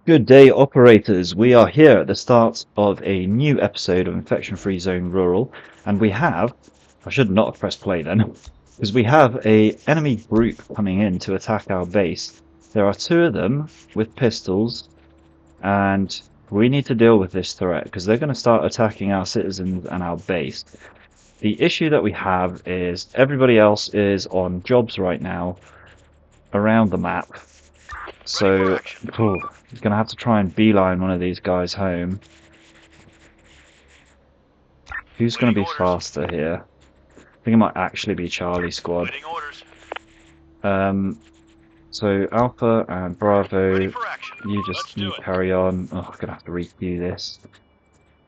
Good day, operators. We are here at the start of a new episode of Infection Free Zone Rural, and we have, I should not have pressed play then, because we have a enemy group coming in to attack our base. There are two of them with pistols, and we need to deal with this threat because they're going to start attacking our citizens and our base. The issue that we have is everybody else is on jobs right now around the map. So, he's going to have to try and beeline one of these guys home. Who's going to be faster here? I think it might actually be Charlie Squad. So Alpha and Bravo, you carry on. Oh, I'm going to have to requeue this.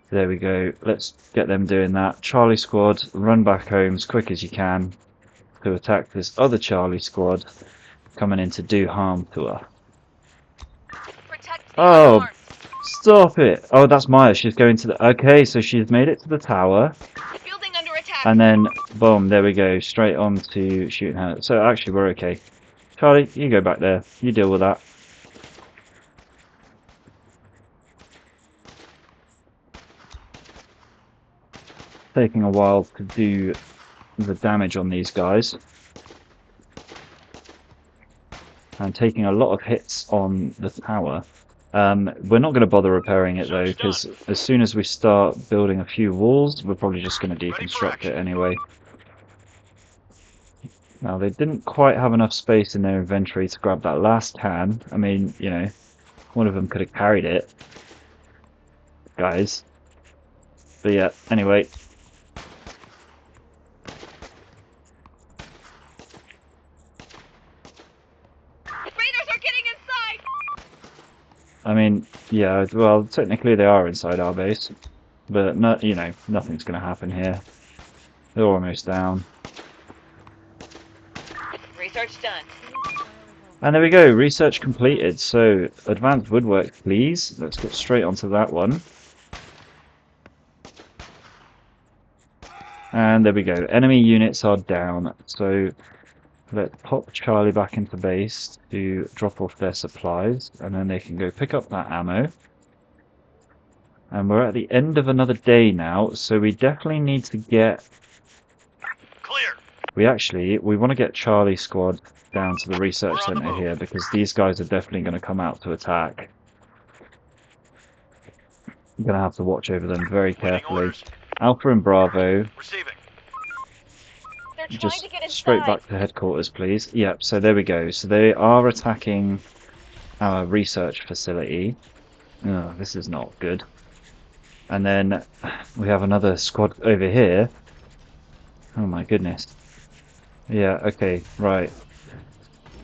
There we go. Let's get them doing that. Charlie Squad, run back home as quick as you can to attack this other Charlie Squad coming in to do harm to her. Oh, stop it! Oh, that's Maya. She's going to the... Okay, so she's made it to the tower. And then, boom, there we go. Straight on to shooting her. So actually, we're okay. Charlie, you go back there. You deal with that. Taking a while to do the damage on these guys. And taking a lot of hits on the tower. We're not going to bother repairing it though, because as soon as we start building a few walls, we're probably just going to deconstruct it anyway. Now, they didn't quite have enough space in their inventory to grab that last can. I mean, you know, one of them could have carried it. Guys. But yeah, anyway. I mean, yeah, well, technically they are inside our base, but no, you know, nothing's going to happen here. They're almost down. Research done. And there we go, research completed. So, advanced woodwork, please. Let's get straight onto that one. And there we go, enemy units are down. So, let's pop Charlie back into base to drop off their supplies, and then they can go pick up that ammo. And we're at the end of another day now, so we definitely need to get... Clear. We want to get Charlie Squad down to the research center here, because these guys are definitely going to come out to attack. I'm going to have to watch over them very carefully. Alpha and Bravo. Receiving. Just straight back to headquarters, please. Yep, so there we go. So they are attacking our research facility. Oh, this is not good. And then we have another squad over here. Oh my goodness. Yeah, okay, right.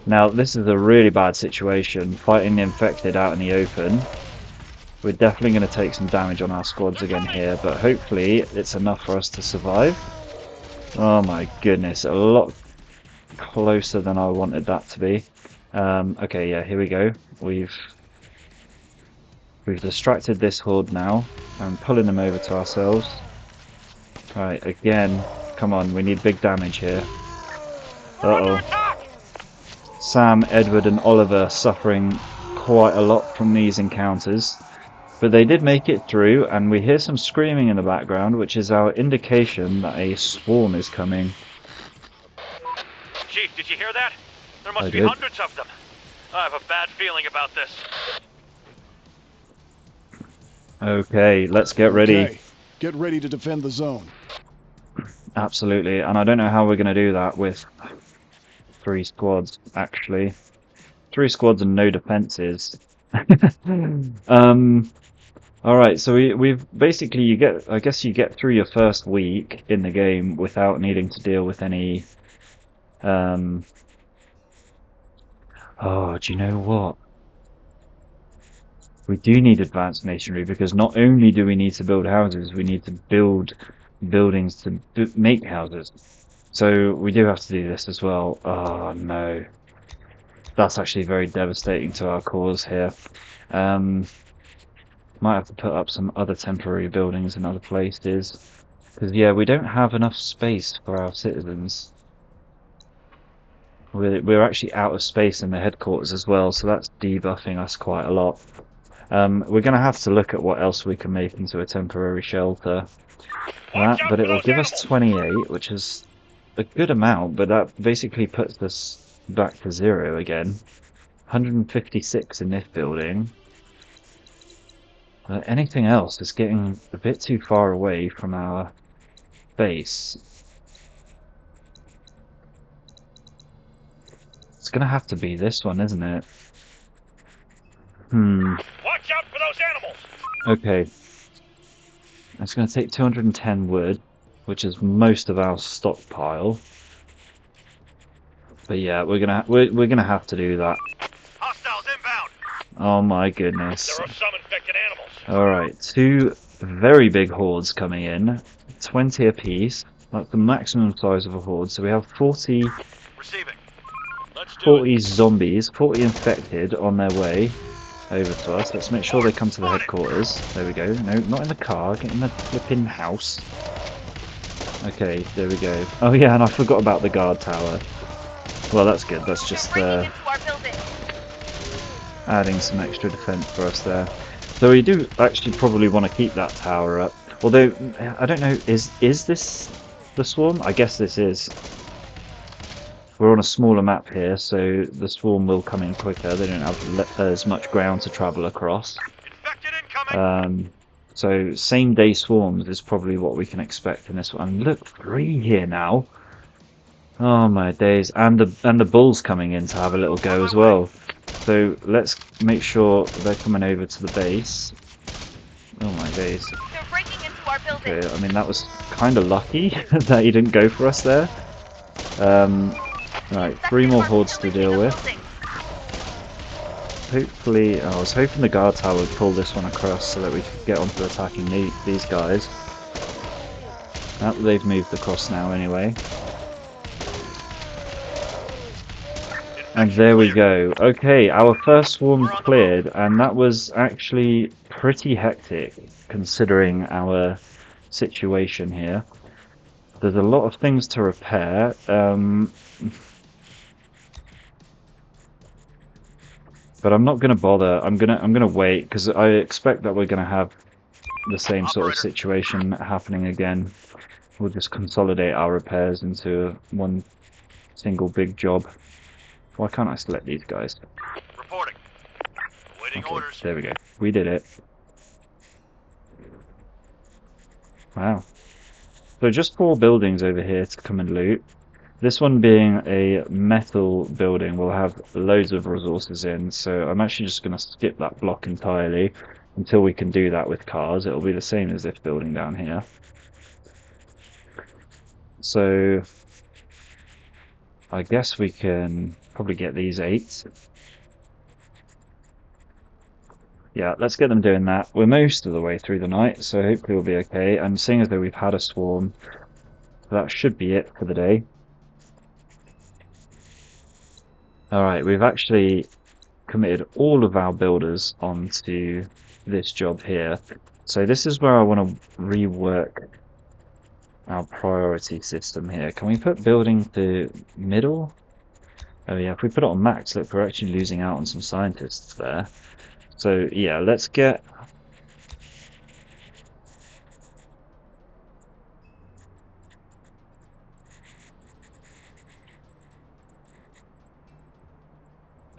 Now, this is a really bad situation. Fighting the infected out in the open. We're definitely going to take some damage on our squads again here, but hopefully it's enough for us to survive. Oh my goodness, a lot closer than I wanted that to be. Okay, yeah, here we go. We've distracted this horde now. I'm pulling them over to ourselves. Right, again, come on, we need big damage here. Uh-oh. Sam, Edward and Oliver suffering quite a lot from these encounters. But they did make it through, and we hear some screaming in the background, which is our indication that a swarm is coming. Chief, did you hear that? There must be hundreds of them. I have a bad feeling about this. Okay, let's get ready. Okay. Get ready to defend the zone. Absolutely, and I don't know how we're going to do that with 3 squads, actually. 3 squads and no defenses. Alright, so we've basically, I guess you get through your first week in the game without needing to deal with any, oh, do you know what? We do need advanced masonry, because not only do we need to build houses, we need to build buildings to make houses. So we do have to do this as well. Oh no. That's actually very devastating to our cause here. Might have to put up some other temporary buildings in other places. Because, yeah, we don't have enough space for our citizens. We're actually out of space in the headquarters as well, so that's debuffing us quite a lot. We're going to have to look at what else we can make into a temporary shelter. Watch That, out but for it will those give us animals! 28, which is a good amount, but that basically puts us back to 0 again. 156 in this building. Anything else is getting a bit too far away from our base. It's gonna have to be this one, isn't it? Watch out for those animals! Okay. It's gonna take 210 wood, which is most of our stockpile. But yeah, we're gonna have to do that. Hostiles inbound! Oh my goodness. There are some infected animals. Alright, 2 very big hordes coming in. 20 apiece. That's the maximum size of a horde. So we have 40 Receiving. Let's do 40 it. zombies, 40 infected on their way over to us. Let's make sure they come to the Spotted. headquarters. There we go. No, not in the car. Get in the flipping house. Okay, there we go. Oh yeah, and I forgot about the guard tower. Well, that's good. That's just adding some extra defense for us there. So we do actually probably want to keep that tower up. Although, I don't know, is this the swarm? I guess this is. We're on a smaller map here, so the swarm will come in quicker. They don't have as much ground to travel across. Infected incoming! So same day swarms is probably what we can expect in this one. And look, 3 here now. Oh my days, and the bulls coming in to have a little go as well. So let's make sure they're coming over to the base. Oh my days. They're breaking into our building. Okay, I mean that was kind of lucky that he didn't go for us there. Right, 3 more hordes to deal with. Hopefully, I was hoping the guard tower would pull this one across so that we could get onto attacking these guys. They've moved across now anyway. And there we go. Okay, our first swarm's cleared, and that was actually pretty hectic considering our situation here. There's a lot of things to repair. But I'm not gonna bother. I'm gonna wait because I expect that we're gonna have the same sort of situation happening again. We'll just consolidate our repairs into one single big job. Why can't I select these guys? Reporting. Waiting Okay, orders. there we go. We did it. Wow. So just 4 buildings over here to come and loot. This one being a metal building will have loads of resources in, so I'm actually just going to skip that block entirely until we can do that with cars. It'll be the same as this building down here. So I guess we can probably get these 8. Yeah, let's get them doing that. We're most of the way through the night, so hopefully we'll be okay. And seeing as though we've had a swarm, that should be it for the day. Alright, we've actually committed all of our builders onto this job here. So this is where I want to rework our priority system here. Can we put building to middle? Oh yeah, if we put it on max, look, we're actually losing out on some scientists there. So yeah, let's get...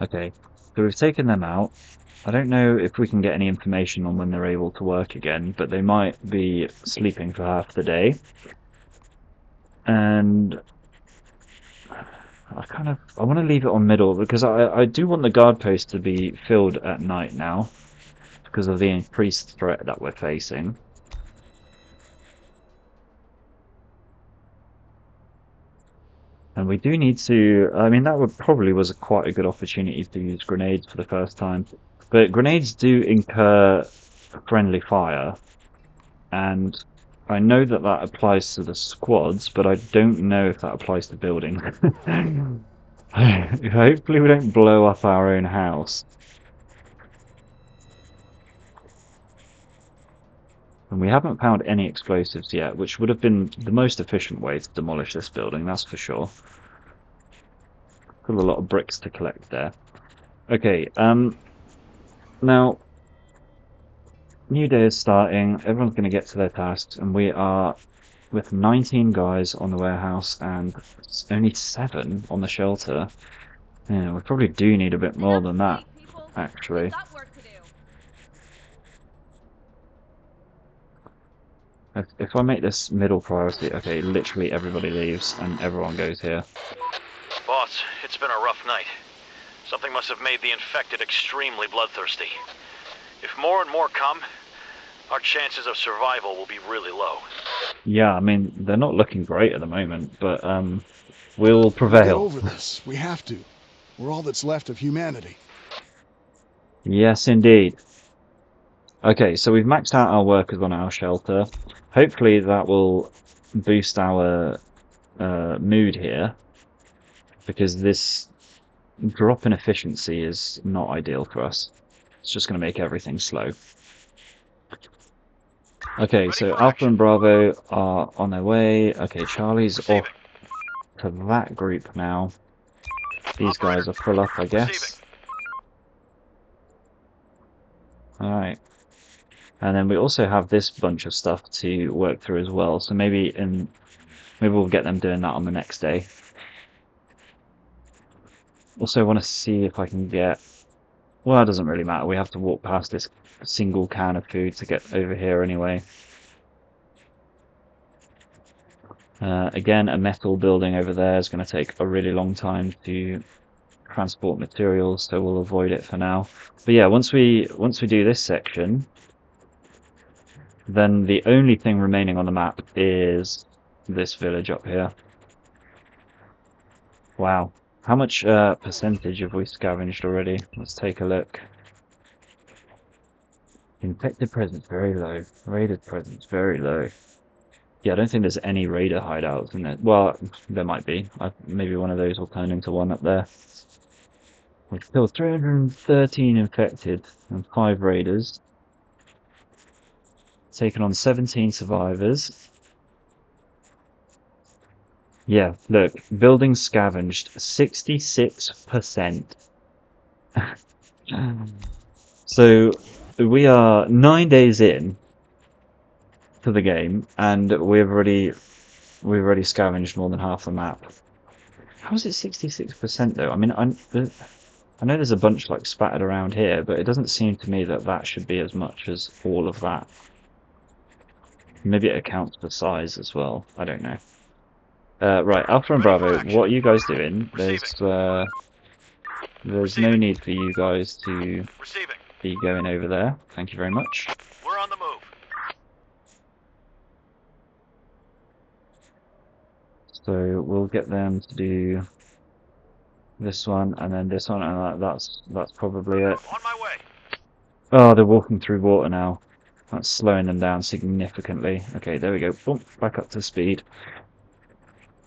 Okay, so we've taken them out. I don't know if we can get any information on when they're able to work again, but they might be sleeping for half the day. And I want to leave it on middle because I do want the guard post to be filled at night now because of the increased threat that we're facing. And we do need to, I mean, that probably was quite a good opportunity to use grenades for the first time. But grenades do incur friendly fire. And I know that that applies to the squads, but I don't know if that applies to buildings. Hopefully we don't blow up our own house. And we haven't found any explosives yet, which would have been the most efficient way to demolish this building, that's for sure. Got a lot of bricks to collect there. Okay, now new day is starting. Everyone's going to get to their tasks, and we are with 19 guys on the warehouse and only 7 on the shelter. Yeah, we probably do need a bit more than that, People, actually. we've got work to do. If I make this middle priority, okay, literally everybody leaves and everyone goes here. Boss, it's been a rough night. Something must have made the infected extremely bloodthirsty. If more and more come, our chances of survival will be really low. Yeah, I mean, they're not looking great at the moment, but we'll We'll get prevail. over this. We have to. We're all that's left of humanity. Yes, indeed. Okay, so we've maxed out our workers on our shelter. Hopefully that will boost our mood here, because this drop in efficiency is not ideal for us. It's just going to make everything slow. Okay, Ready so for Alpha action. and Bravo are on their way. Okay, Charlie's Receiving. off to that group now. These Operator. guys are full up, I Receiving. guess. Alright. And then we also have this bunch of stuff to work through as well, so maybe we'll get them doing that on the next day. Also want to see if I can get... Well, it doesn't really matter. We have to walk past this single can of food to get over here anyway. Again, a metal building over there is going to take a really long time to transport materials, so we'll avoid it for now. But yeah, once we do this section, then the only thing remaining on the map is this village up here. Wow. How much percentage have we scavenged already? Let's take a look. Infected presence very low. Raided presence very low. Yeah, I don't think there's any raider hideouts in it. Well, there might be. Maybe one of those will turn into one up there. We've killed 313 infected and 5 raiders. Taken on 17 survivors. Yeah, look, building scavenged 66%. So we are 9 days in to the game, and we've already scavenged more than half the map. How is it 66% though? I mean, I know there's a bunch like spattered around here, but it doesn't seem to me that that should be as much as all of that. Maybe it accounts for size as well. I don't know. Right, Alpha and Bravo, what are you guys doing? There's no need for you guys to Receiving. be going over there. Thank you very much. We're on the move. So we'll get them to do this one and then this one, and that's probably it. On my way. Oh, they're walking through water now. That's slowing them down significantly. Okay, there we go. Boom, back up to speed.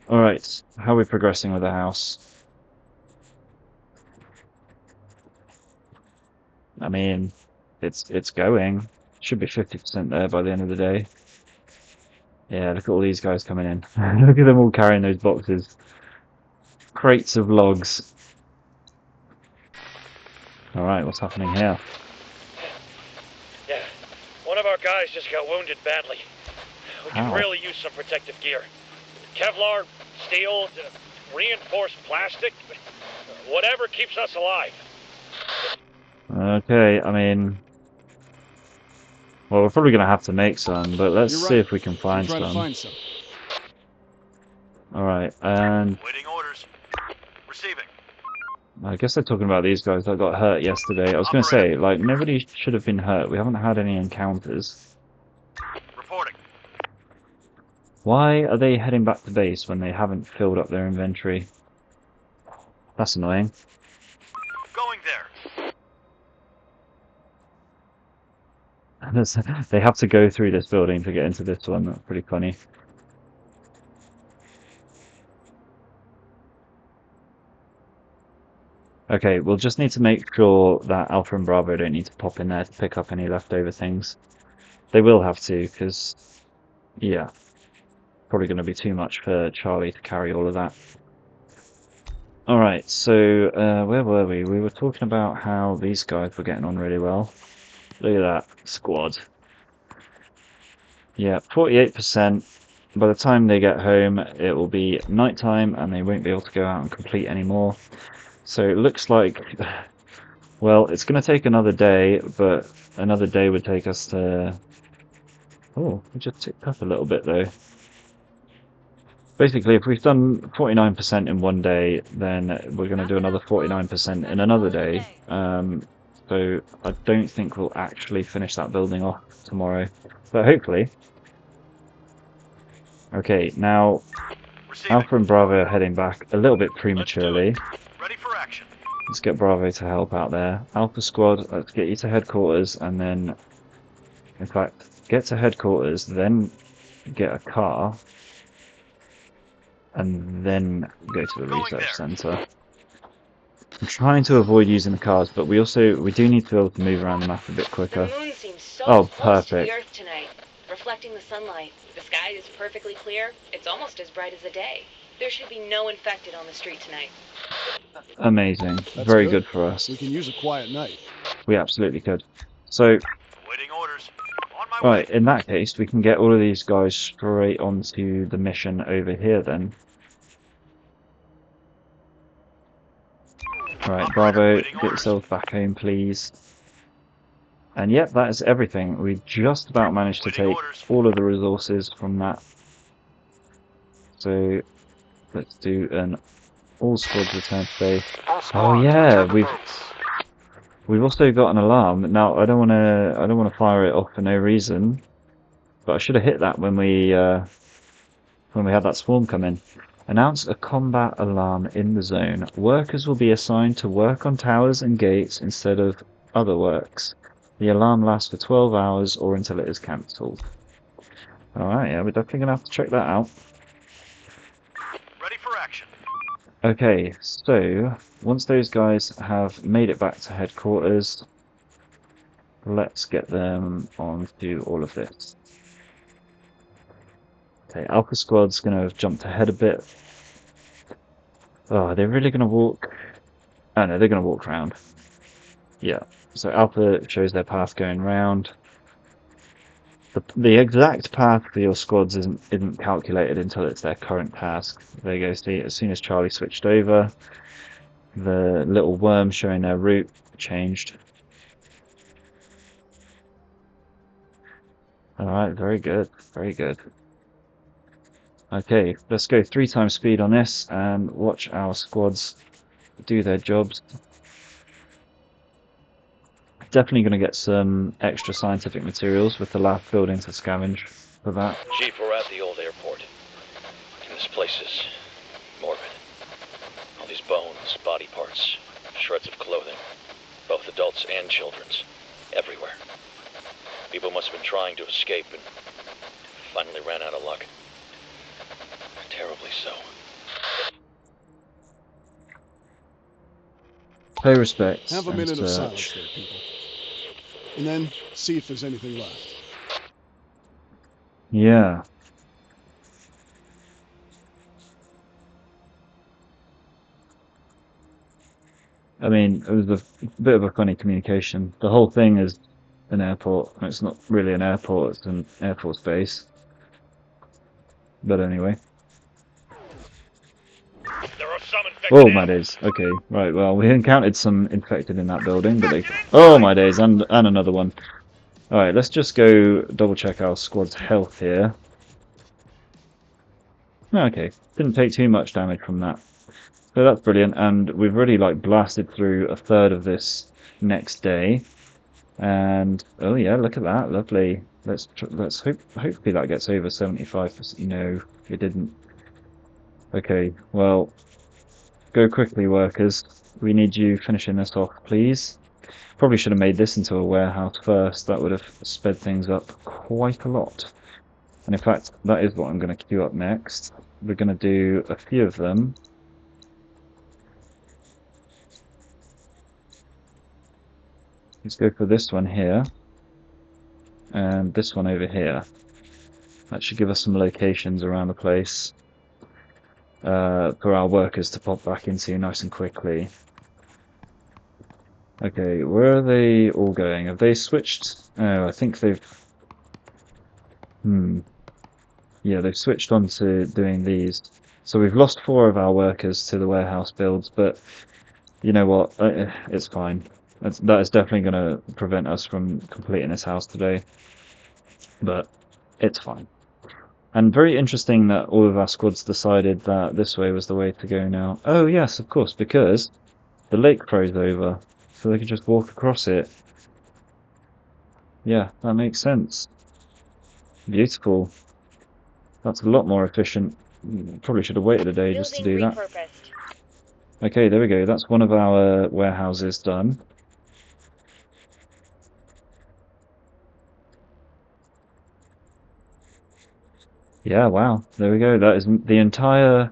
Alright, how are we progressing with the house? I mean, it's going. Should be 50% there by the end of the day. Yeah, look at all these guys coming in. Look at them all carrying those boxes. Crates of logs. Alright, what's happening here? Yeah, one of our guys just got wounded badly. We How? could really use some protective gear. Kevlar, steel, reinforced plastic, whatever keeps us alive. Okay, I mean... Well, we're probably going to have to make some, but let's You're see right. if we can find Try to some. find some. Alright, and Waiting orders. Receiving. I guess they're talking about these guys that got hurt yesterday. I was going to say, like, nobody should have been hurt. We haven't had any encounters. Reporting. Why are they heading back to base when they haven't filled up their inventory? That's annoying. Going there. They have to go through this building to get into this one. That's pretty funny. Okay, we'll just need to make sure that Alpha and Bravo don't need to pop in there to pick up any leftover things. They will have to, because, yeah, probably going to be too much for Charlie to carry all of that. Alright, so where were we? We were talking about how these guys were getting on really well. Look at that squad. Yeah, 48%. By the time they get home, it will be nighttime and they won't be able to go out and complete anymore. So it looks like, well, it's going to take another day, but another day would take us to... Oh, we just ticked up a little bit though. Basically, if we've done 49% in one day, then we're going to do another 49% in another day. So I don't think we'll actually finish that building off tomorrow, but hopefully. Okay, now Receiving. Alpha and Bravo are heading back a little bit Let's do prematurely. it. Ready for action. Let's get Bravo to help out there. Alpha Squad, let's get you to headquarters, and then, in fact, get to headquarters, then get a car, and then go to the Going research there. center. I'm trying to avoid using the cars, but we do need to be able to move around the map a bit The quicker. moon seems so Oh, close to the perfect. Earth tonight, reflecting the sunlight. The sky is perfectly clear. It's almost as bright as the day. There should be no infected on the street tonight. Amazing. That's Very good. good for us. We can use a quiet night. We absolutely could. So, Awaiting orders. On my right, way. in that case, we can get all of these guys straight onto the mission over here then. Right, Operator, Bravo, waiting get orders. yourself back home, please. And yep, that is everything. We just about managed to Waiting take orders. all of the resources from that. So, let's do an all squads return to base. Oh yeah, we've also got an alarm. Now I don't wanna fire it off for no reason, but I should have hit that when we had that swarm come in. Announce a combat alarm in the zone. Workers will be assigned to work on towers and gates instead of other works. The alarm lasts for 12 hours or until it is cancelled. Alright, yeah, we're definitely gonna have to check that out. Ready for action. Okay, so once those guys have made it back to headquarters, let's get them on to all of this. Okay, Alpha Squad's going to have jumped ahead a bit. Oh, are they really going to walk? Oh no, they're going to walk round. Yeah, so Alpha shows their path going round. The exact path for your squads isn't calculated until it's their current task. There you go, see, as soon as Charlie switched over, the little worm showing their route changed. Alright, very good, very good. Okay, let's go 3 times speed on this and watch our squads do their jobs. Definitely going to get some extra scientific materials with the lab building to scavenge for that. Chief, we're at the old airport. And this place is morbid. All these bones, body parts, shreds of clothing, both adults and children's, everywhere. People must have been trying to escape and finally ran out of luck. Terribly so. Pay respects Have a and minute of silence search. there, people. And then see if there's anything left. Yeah. I mean, it was a bit of a funny communication. The whole thing is an airport. It's not really an airport, it's an Air Force base. But anyway. There are some infected. Oh my days. Okay, right, well, we encountered some infected in that building, but they... Oh my days, and another one. Alright, let's just go double check our squad's health here. Okay, didn't take too much damage from that. So that's brilliant, and we've already like blasted through a third of this next day. And oh yeah, look at that, lovely. Let's hopefully that gets over 75%. No, it didn't. Okay, well, go quickly, workers. We need you finishing this off, please. Probably should have made this into a warehouse first. That would have sped things up quite a lot. And in fact, that is what I'm going to queue up next. We're going to do a few of them. Let's go for this one here. And this one over here. That should give us some locations around the place for our workers to pop back into nice and quickly. Okay, where are they all going? Have they switched? Oh, I think they've... Yeah, they've switched on to doing these. So we've lost 4 of our workers to the warehouse builds, but you know what? It's fine. That is definitely going to prevent us from completing this house today, but it's fine. And very interesting that all of our squads decided that this way was the way to go now. Oh yes, of course, because the lake froze over, so they could just walk across it. Yeah, that makes sense. Beautiful. That's a lot more efficient. Probably should have waited a day just to Building do that. repurposed. Okay, there we go. That's one of our warehouses done. Yeah, wow. There we go. That is the entire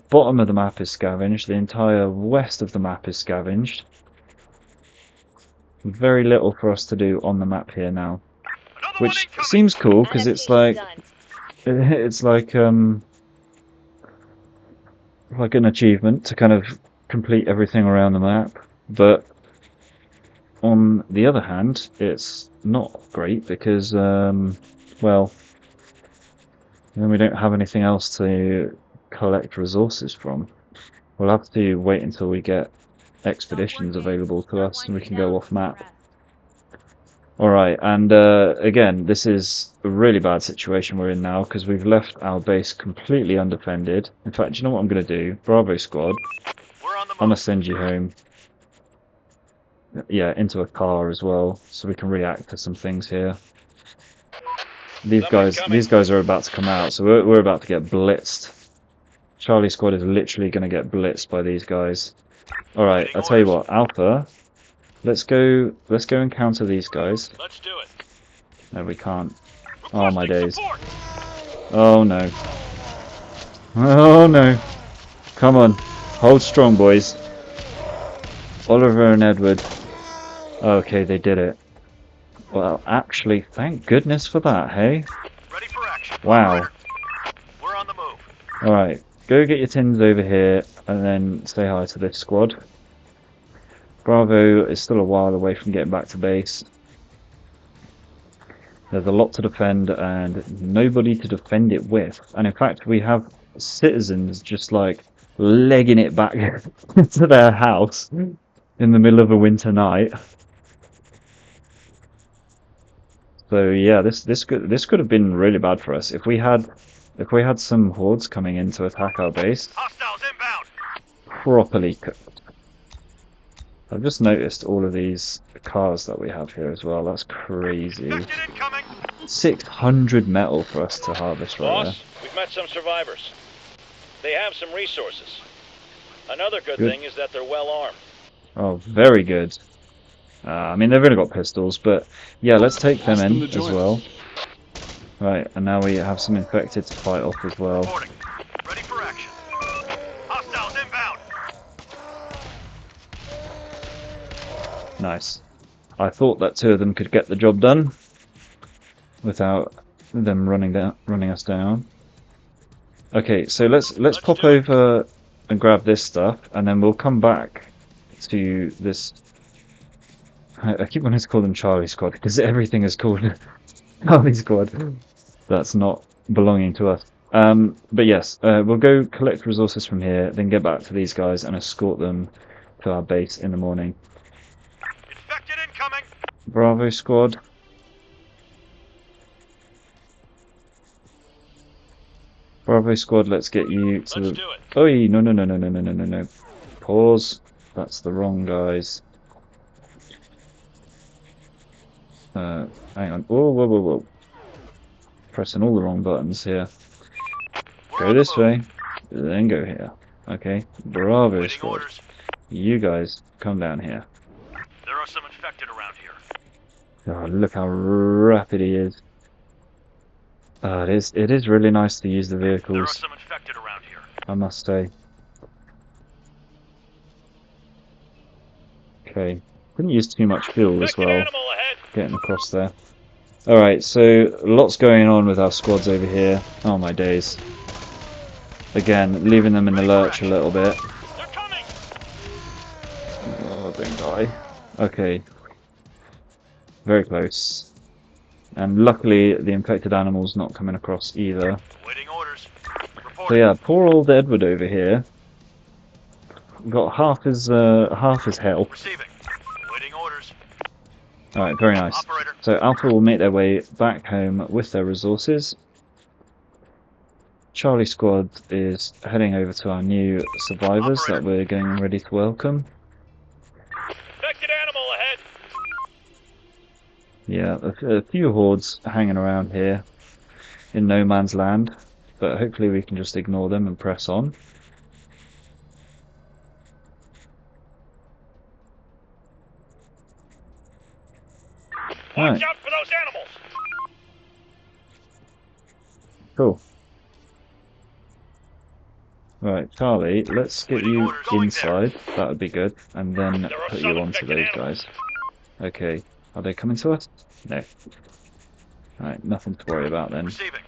bottom of the map is scavenged. The entire west of the map is scavenged. Very little for us to do on the map here now, Another one which incoming! seems cool because it's Adaptation done. it's like an achievement to kind of complete everything around the map. But on the other hand, it's not great because well, then we don't have anything else to collect resources from. We'll have to wait until we get expeditions available to us and we can go off map. Alright, and again, this is a really bad situation we're in now because we've left our base completely undefended. In fact, you know what I'm going to do? Bravo squad, We're on the I'm going to move. send you home. Yeah, into a car as well, so we can react to some things here. Somebody's coming. These guys are about to come out, so we're about to get blitzed. Charlie squad is literally going to get blitzed by these guys. Alright, Waiting I'll tell you orders. what, Alpha, let's go encounter these guys. Let's do it. No, we can't. Oh my Requesting days. support. Oh no. Oh no. Come on. Hold strong, boys. Oliver and Edward. Okay, they did it. Well, actually, thank goodness for that, hey? Ready for action. Wow. Operator. We're on the move. Alright, go get your tins over here and then say hi to this squad. Bravo is still a while away from getting back to base. There's a lot to defend and nobody to defend it with. And in fact, we have citizens just like legging it back to their house in the middle of a winter night. So yeah, this could have been really bad for us if we had some hordes coming in to attack our base Hostiles inbound. properly cooked. I've just noticed all of these cars that we have here as well. That's crazy. Infected incoming. 600 metal for us to harvest right there. Boss, we've met some survivors. They have some resources. Another good Good. thing is that they're well armed. Oh, very good. I mean, they've only got pistols, but yeah, let's take them Ask them in to as join well. us. Right, and now we have some infected to fight off as well. Reporting. Ready for action. Hostiles inbound. Nice. I thought that 2 of them could get the job done without them running us down. Okay, so let's pop do it. over and grab this stuff, and then we'll come back to this. I keep wanting to call them Charlie Squad because everything is called Charlie Squad. That's not belonging to us. But yes, we'll go collect resources from here, then get back to these guys and escort them to our base in the morning. Infected incoming. Bravo Squad. Bravo Squad, let's get you to Let's the... do it. Oh, no. Pause. That's the wrong guys. Hang on. Whoa. Pressing all the wrong buttons here. We're Go on the this move. way, then go here. Okay. Bravo Waiting Squad. orders. You guys, come down here. There are some infected around here. Oh, look how rapid he is. It is really nice to use the There are vehicles, some infected around here. I must say. Okay. Didn't use too much fuel as Infected well, animal ahead. getting across there. Alright, so lots going on with our squads over here. Oh my days. Again, leaving them in the lurch a little bit. They're coming. die. Okay. Very close. And luckily, the infected animal's not coming across either. Waiting orders. So Reporting. yeah, poor old Edward over here got half his health. Receiving. Waiting orders. Alright, very nice. Operator. So Alpha will make their way back home with their resources. Charlie Squad is heading over to our new survivors that we're getting ready to welcome. Infected animal ahead. Yeah, a few hordes hanging around here in no man's land, but hopefully we can just ignore them and press on. Watch Right, out for those animals. cool. Right, Charlie, let's get you inside. That would be good, and then put you onto those guys. Okay, are they coming to us? No. Alright, nothing to worry about then. Receiving.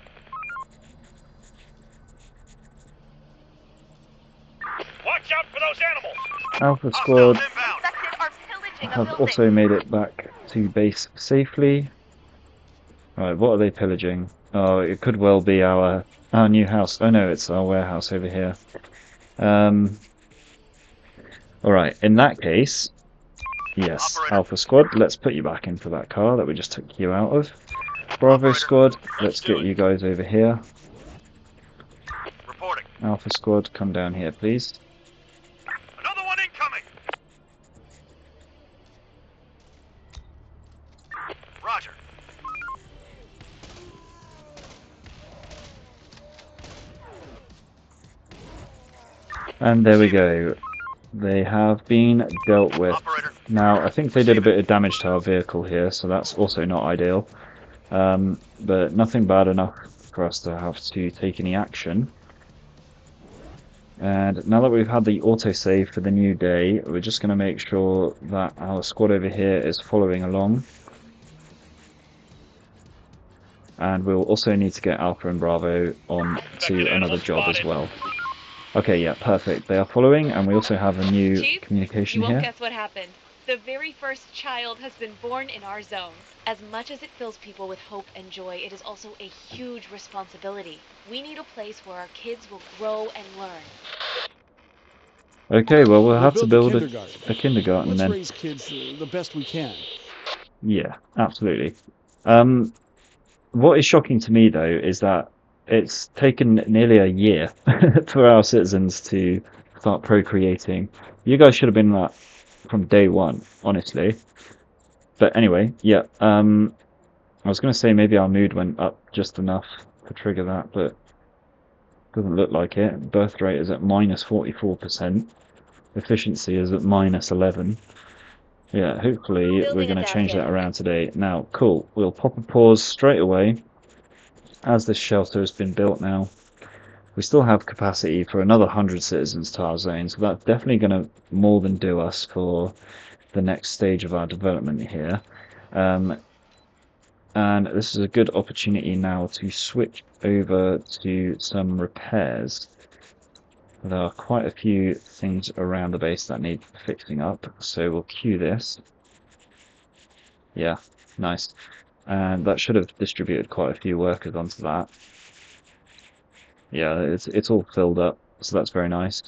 Watch out for those animals. Alpha Squad Hostiles inbound. Infected are pillaging a have building. also made it back to base safely. Right, what are they pillaging? Oh, it could well be our new house. Oh no, it's our warehouse over here. Alright, in that case, yes, Operator. Alpha Squad, let's put you back into that car that we just took you out of. Bravo Operator, Squad, let's let's do get it. you guys over here. Reporting. Alpha Squad, come down here, please. Another one incoming. Roger. And there we go. They have been dealt with. Operator. Now, I think they did a bit of damage to our vehicle here, so that's also not ideal. But nothing bad enough for us to have to take any action. And now that we've had the autosave for the new day, we're just going to make sure that our squad over here is following along. And we'll also need to get Alpha and Bravo on to another job as well. Okay, yeah, perfect. They are following, and we also have a new Chief, communication you won't here. guess what happened. The very first child has been born in our zone. As much as it fills people with hope and joy, it is also a huge responsibility. We need a place where our kids will grow and learn. Okay, well, we'll We'll have to build build a kindergarten. a kindergarten Let's then. raise kids the best we can. Yeah, absolutely. What is shocking to me, though, is that it's taken nearly a year for our citizens to start procreating. You guys should have been that from day one, honestly. But anyway, yeah, I was going to say maybe our mood went up just enough to trigger that, but doesn't look like it. Birth rate is at minus 44%. Efficiency is at minus 11. Yeah, hopefully we're Building going to change that adapted. around today. Now, cool. We'll pop a pause straight away as this shelter has been built now. We still have capacity for another 100 citizens to our zone, so that's definitely going to more than do us for the next stage of our development here. And this is a good opportunity now to switch over to some repairs. There are quite a few things around the base that need fixing up, so we'll queue this. Yeah, nice. And that should have distributed quite a few workers onto that. Yeah, it's all filled up, so that's very nice.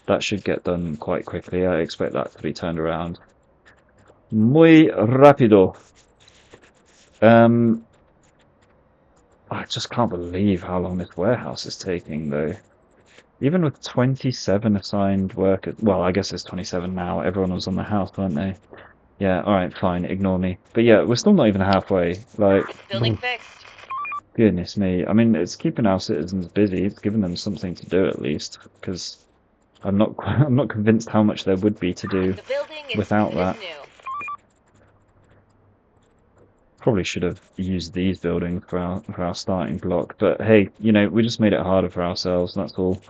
That should get done quite quickly. I expect that to be turned around muy rápido. I just can't believe how long this warehouse is taking, though. Even with 27 assigned workers, well, I guess it's 27 now. Everyone was on the house, weren't they? Yeah, alright, fine, ignore me. But yeah, we're still not even halfway. Like, Building fixed. goodness me. I mean, it's keeping our citizens busy. It's giving them something to do at least, because I'm not I'm not convinced how much there would be to do The building is without good as that. new. Probably should have used these buildings for our starting block, but hey, you know, we just made it harder for ourselves, that's all.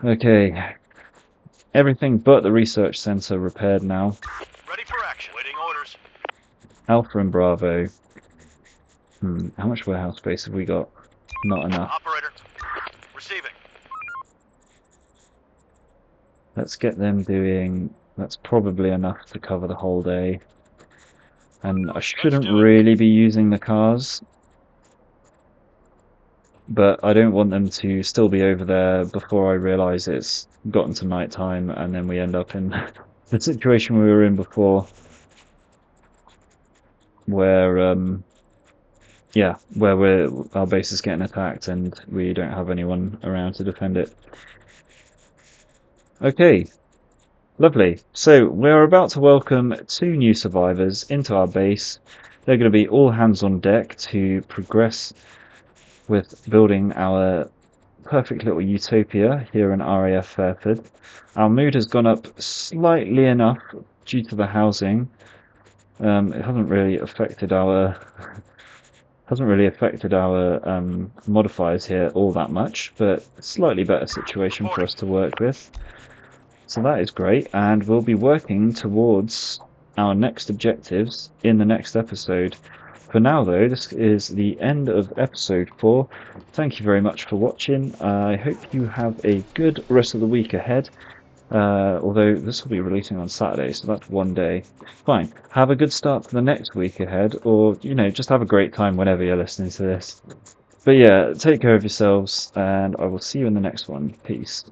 Okay. Everything but the research center repaired now. Ready for action. Waiting orders. Alpha and Bravo. How much warehouse space have we got? Not enough. Operator. Receiving. Let's get them doing That's probably enough to cover the whole day. And I shouldn't do it. really be using the cars, but I don't want them to still be over there before I realise it's gotten to night time, and then we end up in the situation we were in before, where yeah, where our base is getting attacked and we don't have anyone around to defend it. Okay, lovely. So we're about to welcome 2 new survivors into our base. They're going to be all hands on deck to progress with building our perfect little utopia here in RAF Fairford. Our mood has gone up slightly enough due to the housing. It hasn't really affected our modifiers here all that much, but slightly better situation for us to work with. So that is great, and we'll be working towards our next objectives in the next episode. For now, though, this is the end of episode 4. Thank you very much for watching. I hope you have a good rest of the week ahead. Although this will be releasing on Saturday, so that's one day. Fine. Have a good start to the next week ahead, or, just have a great time whenever you're listening to this. But yeah, take care of yourselves, and I will see you in the next one. Peace.